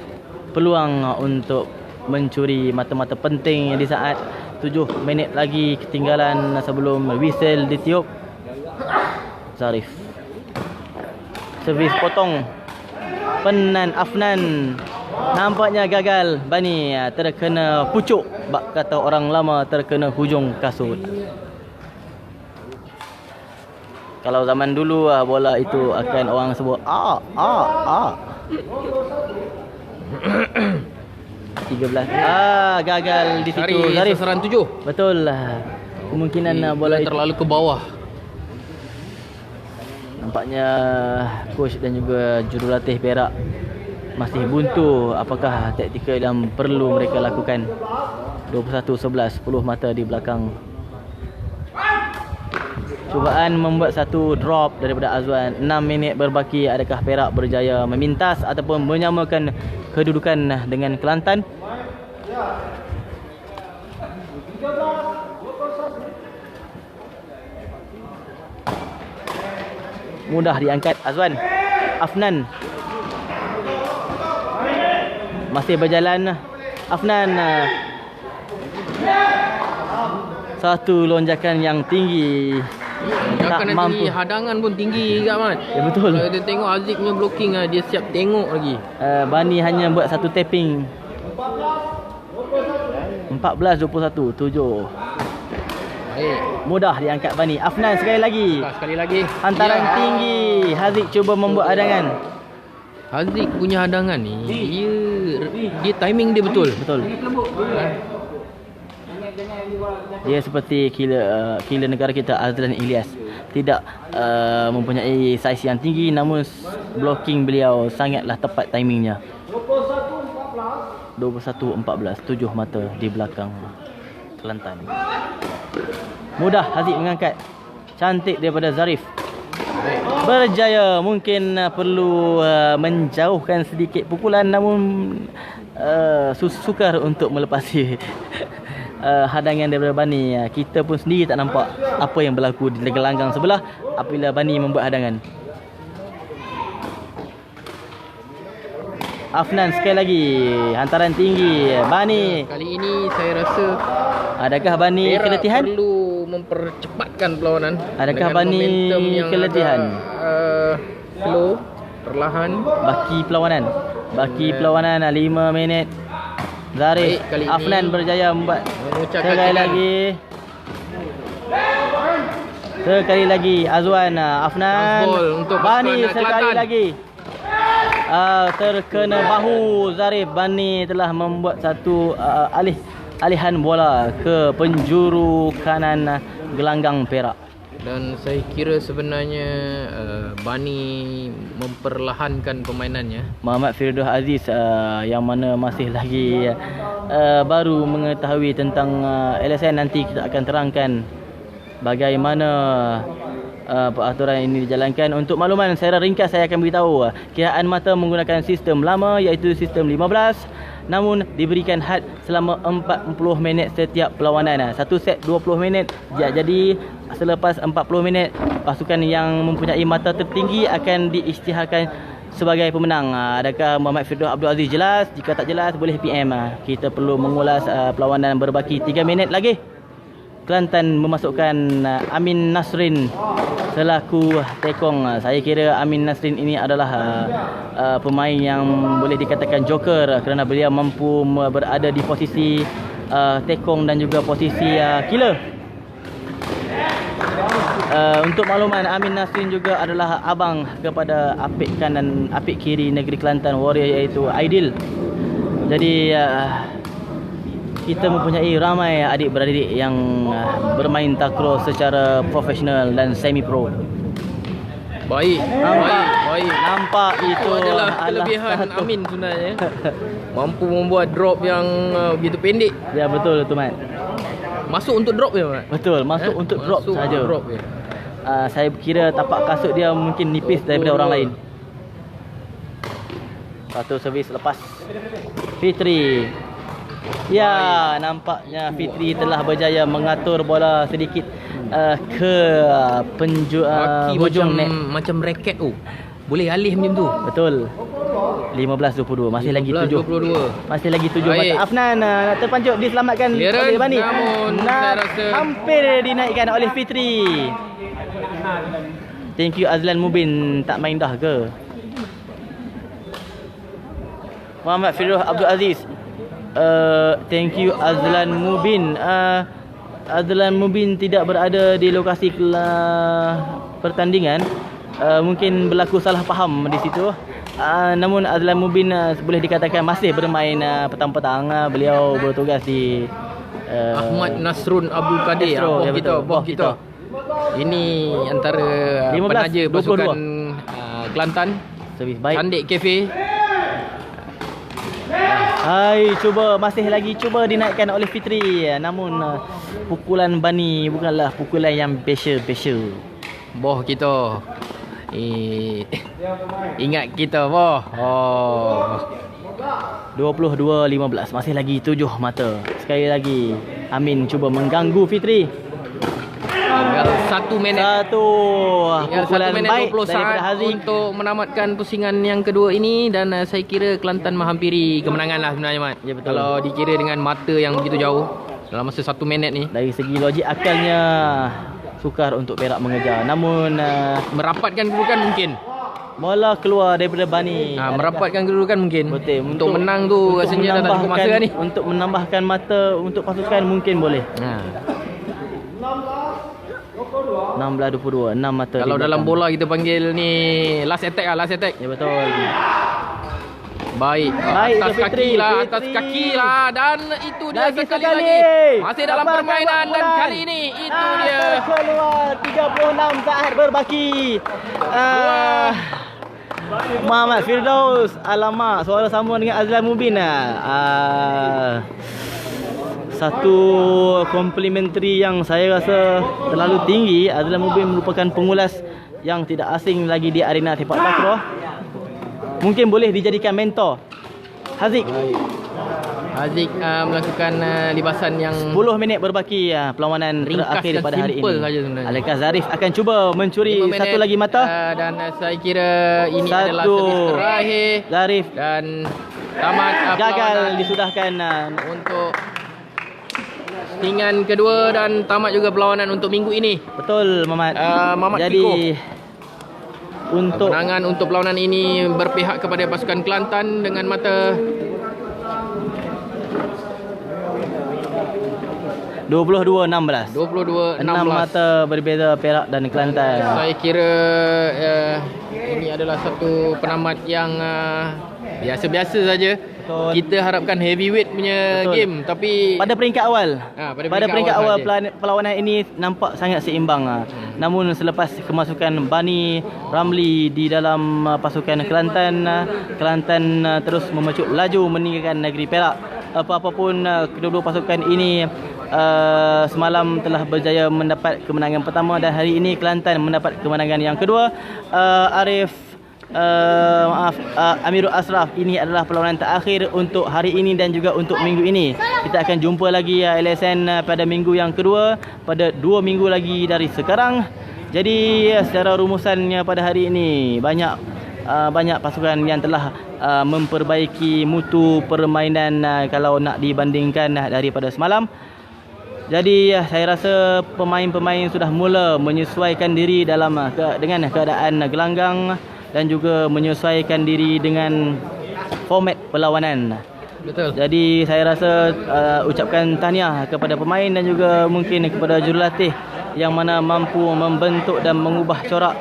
peluang untuk mencuri mata-mata penting di saat 7 minit lagi ketinggalan sebelum whistle ditiup. Zarif, servis potong Penan Afnan, nampaknya gagal. Bani terkena pucuk, bak kata orang lama, terkena hujung kasut. Kalau zaman dulu bola itu akan orang sebut 13. Gagal di situ Zarif. Sasaran 7. Betul. Kemungkinan bola itu terlalu ke bawah. nampaknya coach dan juga jurulatih Perak masih buntu apakah taktikal yang perlu mereka lakukan. 21-11, 10 mata di belakang. Cubaan membuat satu drop daripada Azwan. 6 minit berbaki, adakah Perak berjaya memintas ataupun menyamakan kedudukan dengan Kelantan? Mudah diangkat Azwan. Afnan masih berjalan. Afnan, satu lonjakan yang tinggi, tak mampu. Hadangan pun tinggi juga, Mat. Ya, betul. Kalau kita tengok Aziz punya blocking, dia siap tengok lagi. Bani hanya buat satu tapping. 14-21, 7. Baik. Mudah diangkat Bani. Afnan sekali lagi. Sekali lagi. Hantaran tinggi. Haziq cuba membuat hadangan. Haziq punya hadangan ni, dia timing dia betul. Betul. Dia seperti killer negara kita, Azlan Ilyas. Tidak mempunyai saiz yang tinggi, namun blocking beliau sangatlah tepat timingnya. 21-14, 7 mata di belakang Kelantan. Mudah Haziq mengangkat. Cantik daripada Zarif. Berjaya. Mungkin perlu menjauhkan sedikit pukulan, namun sukar untuk melepasi hadangan daripada Bani. Kita pun sendiri tak nampak apa yang berlaku di gelanggang sebelah apabila Bani membuat hadangan. Afnan sekali lagi. Hantaran tinggi Bani. Kali ini saya rasa adakah Bani Perak keletihan? perlu mempercepatkan perlawanan. Adakah dengan Bani momentum yang keletihan? agak, slow, perlahan. Baki perlawanan 5 minit. Zarif Baik, kali ini Afnan berjaya membuat mengucapkan sekali lagi Azwan Afnan Transball untuk Bani pasukan sekali Kelantan. lagi terkena bahu Zarif. Bani telah membuat satu alihan bola ke penjuru kanan gelanggang Perak. Dan saya kira sebenarnya Bani memperlahankan permainannya. Muhammad Firdaus Aziz yang mana masih lagi baru mengetahui tentang LSN, nanti kita akan terangkan bagaimana peraturan ini dijalankan. Untuk makluman secara ringkas saya akan beritahu, kiraan mata menggunakan sistem lama iaitu sistem 15, namun diberikan had selama 40 minit setiap perlawanan. Satu set 20 minit. Jadi selepas 40 minit pasukan yang mempunyai mata tertinggi akan diisytiharkan sebagai pemenang. Adakah Muhammad Firdaus Abdul Aziz jelas? Jika tak jelas boleh PM. Kita perlu mengulas perlawanan berbaki 3 minit lagi. Kelantan memasukkan Amin Nasrin selaku tekong. Saya kira Amin Nasrin ini adalah pemain yang boleh dikatakan joker kerana beliau mampu berada di posisi tekong dan juga posisi killer. Untuk makluman, Amin Nasrin juga adalah abang kepada apik kanan, apik kiri negeri Kelantan Warrior iaitu Aidil. Jadi kita mempunyai ramai adik-beradik yang bermain takraw secara profesional dan semi pro. Baik. Nampak itu adalah kelebihan satu. Amin sebenarnya. Mampu membuat drop yang begitu pendek. Ya betul tu Mat. Masuk untuk drop je, Mat. Betul, masuk untuk drop Masuk saja. untuk drop je. Saya kira tapak kasut dia mungkin nipis daripada orang lain. Satu servis lepas. Fitri. Ya, nampaknya Fitri telah berjaya mengatur bola sedikit ke Kaki hujung net. macam raket tu. Boleh alih macam tu. Betul. 15-22, masih lagi 7. 15-22. Masih lagi 7 Baik. mata. Afnan nak terpancut, diselamatkan Clearance, oleh Bani. namun saya rasa hampir dinaikkan oleh Fitri. Thank you Azlan Mubin, tak main dah ke? Muhammad Firdaus Abdul Aziz. Thank you Azlan Mubin. Azlan Mubin tidak berada di lokasi pertandingan. Mungkin berlaku salah faham di situ. Namun Azlan Mubin boleh dikatakan masih bermain petang-petang. Beliau bertugas di Ahmad Nasrun Abdul Kadir. Astro, ya betul. Bawah kita. Ini antara 15, penaja 22. pasukan Kelantan. servis baik. Candik Cafe. Hai, masih lagi cuba dinaikkan oleh Fitri. Namun pukulan Bani bukanlah pukulan yang special. Boh kita. Ingat kita boh. 22-15, masih lagi 7 mata. Sekali lagi Amin cuba mengganggu Fitri. Tinggal 1 minit. Tinggal 1 Pukulan minit baik 20 daripada saat Haziq. untuk menamatkan pusingan yang kedua ini. Dan saya kira Kelantan menghampiri kemenangan lah sebenarnya, Mat. Ya, betul. Kalau dikira dengan mata yang begitu jauh dalam masa 1 minit ni. Dari segi logik akalnya sukar untuk Perak mengejar. Namun Merapatkan kedudukan mungkin. bola keluar daripada Bani. Merapatkan kedudukan mungkin. Betul. Untuk menang tu rasanya dah tak cukup masa ni. Untuk menambahkan mata untuk pasukan mungkin boleh. 16-22, 6 mata. Kalau di dalam belakang. bola kita panggil ni last attack lah, last attack. Ya betul. Baik, Baik, atas Fitri, kaki lah, Fitri. atas kaki lah. Dan itu dia Lagi sekali sekali. lagi. Masih dalam Dapat permainan dan keluar. kali ini itu dia. Keluar 36 saat berbaki. Muhammad Firdaus. Alamak, suara sama dengan Azlan Mubin. Satu komplementari yang saya rasa terlalu tinggi. Azlan Mubin merupakan pengulas yang tidak asing lagi di arena sepak takraw. Mungkin boleh dijadikan mentor. Haziq. Haziq melakukan libasan yang 10 minit berbaki perlawanan ringkas terakhir dan pada hari simple ini. saja sebenarnya. Adakah Zarif akan cuba mencuri 5 minit, satu lagi mata? dan saya kira ini adalah servis terakhir. Zarif Dan tamat gagal perlawanan disudahkan. untuk settingan kedua dan tamat juga perlawanan untuk minggu ini. Betul, Mamat. Mamat Jadi Kiko. untuk Kemenangan untuk perlawanan ini berpihak kepada pasukan Kelantan dengan mata 22-16. 22-16. 6 mata berbeza Perak dan Kelantan. Saya kira ini adalah satu penamat yang biasa-biasa saja. Betul. Kita harapkan heavyweight punya Betul. game, tapi Pada peringkat awal, pada peringkat awal sahaja. perlawanan ini nampak sangat seimbang. Namun selepas kemasukan Bani Ramli di dalam pasukan Kelantan, Kelantan terus memecut laju meninggalkan negeri Perak. Apa-apapun kedua-dua pasukan ini semalam telah berjaya mendapat kemenangan pertama dan hari ini Kelantan mendapat kemenangan yang kedua. Amirul Asraf, ini adalah perlawanan terakhir untuk hari ini dan juga untuk minggu ini. Kita akan jumpa lagi LSN pada minggu yang kedua, pada 2 minggu lagi dari sekarang. Jadi secara rumusannya pada hari ini banyak pasukan yang telah memperbaiki mutu permainan kalau nak dibandingkan daripada semalam. Jadi saya rasa pemain-pemain sudah mula menyesuaikan diri dengan keadaan gelanggang dan juga menyesuaikan diri dengan format perlawanan. Betul. Jadi saya rasa ucapkan tahniah kepada pemain dan juga mungkin kepada jurulatih yang mana mampu membentuk dan mengubah corak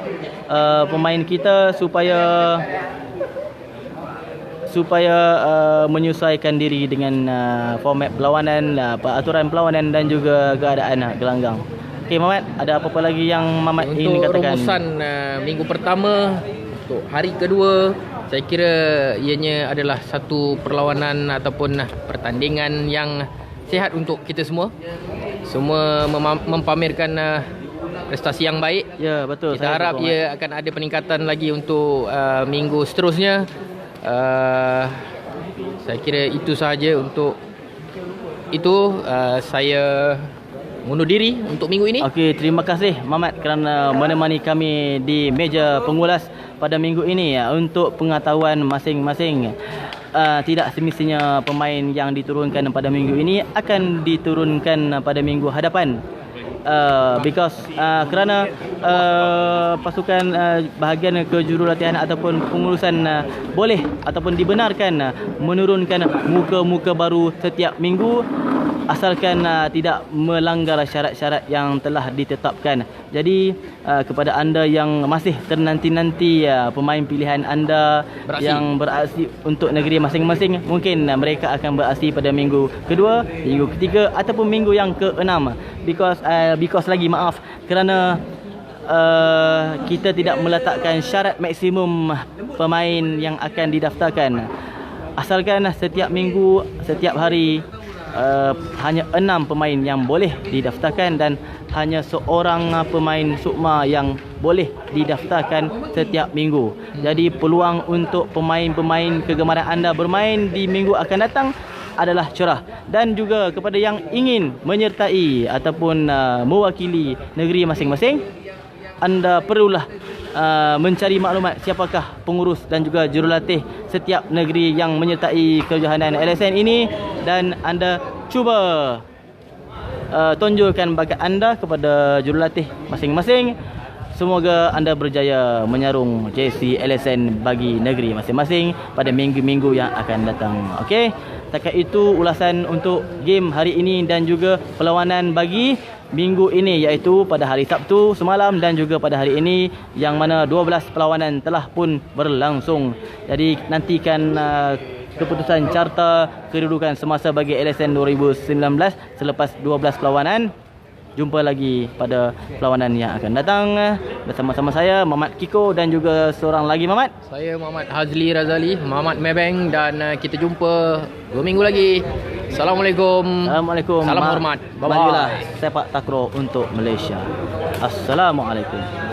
pemain kita supaya menyesuaikan diri dengan format perlawanan, peraturan perlawanan dan juga keadaan gelanggang. Okey Mamat, ada apa-apa lagi yang Mamat ingin Untuk katakan? rumusan minggu pertama, untuk hari kedua, saya kira ianya adalah satu perlawanan ataupun pertandingan yang sihat untuk kita semua. Semua mempamerkan prestasi yang baik. Ya, betul. Kita harap ia akan ada peningkatan lagi untuk minggu seterusnya. Saya kira itu sahaja untuk itu. Saya mengundur diri untuk minggu ini. Okey, terima kasih Mamat kerana menemani kami di meja pengulas pada minggu ini untuk pengetahuan masing-masing. Tidak semestinya pemain yang diturunkan pada minggu ini akan diturunkan pada minggu hadapan. Kerana pasukan bahagian kejurulatihan ataupun pengurusan boleh ataupun dibenarkan menurunkan muka-muka baru setiap minggu asalkan tidak melanggar syarat-syarat yang telah ditetapkan. Jadi kepada anda yang masih ternanti-nanti pemain pilihan anda yang beraksi untuk negeri masing-masing, mungkin mereka akan beraksi pada minggu kedua, minggu ketiga ataupun minggu yang ke-6. Because lagi maaf kerana kita tidak meletakkan syarat maksimum pemain yang akan didaftarkan. Asalkan setiap minggu, setiap hari hanya 6 pemain yang boleh didaftarkan dan hanya seorang pemain sukma yang boleh didaftarkan setiap minggu. Jadi peluang untuk pemain-pemain kegemaran anda bermain di minggu akan datang adalah cerah. Dan juga kepada yang ingin menyertai ataupun mewakili negeri masing-masing, anda perlulah mencari maklumat siapakah pengurus dan juga jurulatih setiap negeri yang menyertai kejohanan LSN ini dan anda cuba tonjolkan bakat anda kepada jurulatih masing-masing. Semoga anda berjaya menyarung jersey LSN bagi negeri masing-masing pada minggu-minggu yang akan datang. Okey, setakat itu ulasan untuk game hari ini dan juga perlawanan bagi minggu ini, iaitu pada hari Sabtu semalam dan juga pada hari ini, yang mana 12 perlawanan telah pun berlangsung. Jadi nantikan keputusan carta kedudukan semasa bagi LSN 2019 selepas 12 perlawanan. Jumpa lagi pada perlawanan yang akan datang bersama-sama saya Mamat Kiko dan juga seorang lagi Mamat. Saya Muhammad Hazli Razali, Muhammad Mebeng, dan kita jumpa 2 minggu lagi. Assalamualaikum. Assalamualaikum. Salam hormat. Bye-bye. Majulah sepak takraw untuk Malaysia. Assalamualaikum.